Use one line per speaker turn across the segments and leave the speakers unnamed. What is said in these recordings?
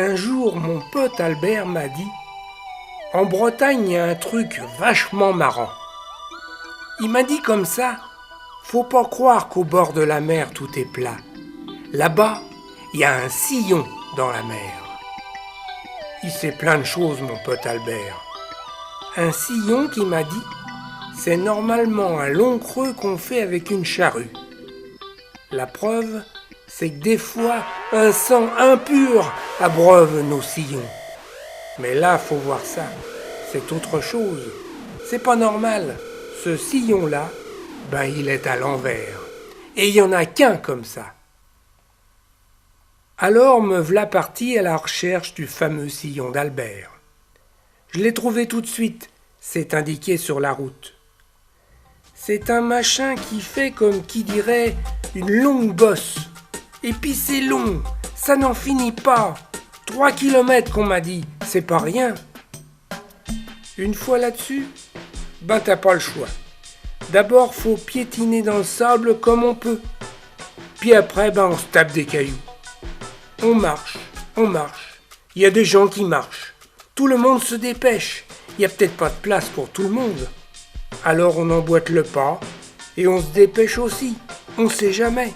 Un jour, mon pote Albert m'a dit « En Bretagne, il y a un truc vachement marrant. » Il m'a dit comme ça « Faut pas croire qu'au bord de la mer, tout est plat. Là-bas, il y a un sillon dans la mer. » Il sait plein de choses, mon pote Albert. Un sillon, qui m'a dit, c'est normalement un long creux qu'on fait avec une charrue. La preuve, c'est que des fois, un sang impur abreuve nos sillons. Mais là, faut voir ça. C'est autre chose. C'est pas normal. Ce sillon-là, il est à l'envers. Et il y en a qu'un comme ça. Alors me v'là parti à la recherche du fameux sillon d'Albert. Je l'ai trouvé tout de suite. C'est indiqué sur la route. C'est un machin qui fait comme qui dirait une longue bosse. Et puis c'est long, ça n'en finit pas. 3 kilomètres qu'on m'a dit, c'est pas rien. Une fois là-dessus, t'as pas le choix. D'abord, faut piétiner dans le sable comme on peut. Puis après, on se tape des cailloux. On marche. Il y a des gens qui marchent. Tout le monde se dépêche. Il n'y a peut-être pas de place pour tout le monde. Alors on emboîte le pas et on se dépêche aussi. On sait jamais.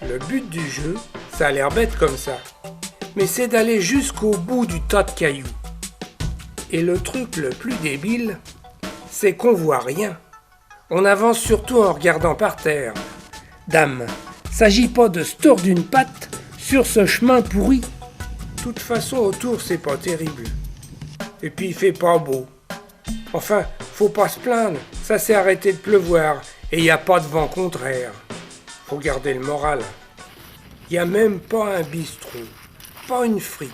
Le but du jeu, ça a l'air bête comme ça, mais c'est d'aller jusqu'au bout du tas de cailloux. Et le truc le plus débile, c'est qu'on voit rien. On avance surtout en regardant par terre. Dame, s'agit pas de se tordre d'une patte sur ce chemin pourri. De toute façon, autour, c'est pas terrible. Et puis, il fait pas beau. Enfin, faut pas se plaindre, ça s'est arrêté de pleuvoir et il n'y a pas de vent contraire. Faut garder le moral. Il n'y a même pas un bistrot, pas une frite,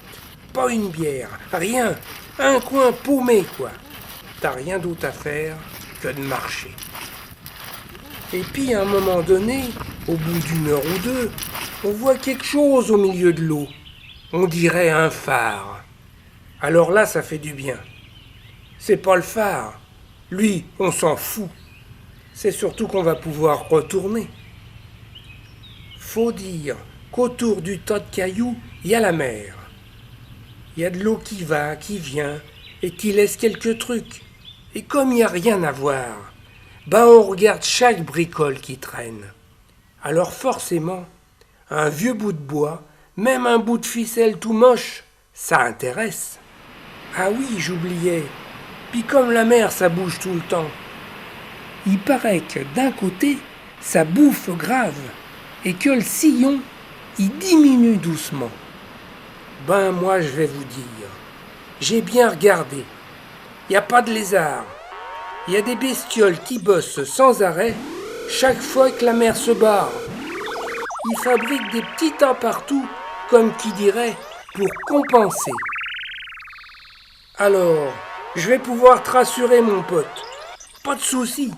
pas une bière, rien. Un coin paumé, quoi. T'as rien d'autre à faire que de marcher. Et puis, à un moment donné, au bout d'une heure ou deux, on voit quelque chose au milieu de l'eau. On dirait un phare. Alors là, ça fait du bien. C'est pas le phare. Lui, on s'en fout. C'est surtout qu'on va pouvoir retourner. Faut dire qu'autour du tas de cailloux, il y a la mer. Il y a de l'eau qui va, qui vient, et qui laisse quelques trucs. Et comme il n'y a rien à voir, on regarde chaque bricole qui traîne. Alors forcément, un vieux bout de bois, même un bout de ficelle tout moche, ça intéresse. Ah oui, j'oubliais. Puis comme la mer, ça bouge tout le temps. Il paraît que d'un côté, ça bouffe grave, et que le sillon, il diminue doucement. Moi, je vais vous dire, j'ai bien regardé. Il n'y a pas de lézard. Il y a des bestioles qui bossent sans arrêt chaque fois que la mer se barre. Ils fabriquent des petits tas partout, comme qui dirait, pour compenser. Alors, je vais pouvoir te rassurer, mon pote. Pas de souci.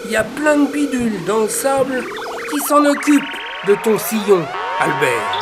Il y a plein de bidules dans le sable qui s'en occupent de ton sillon, Albert.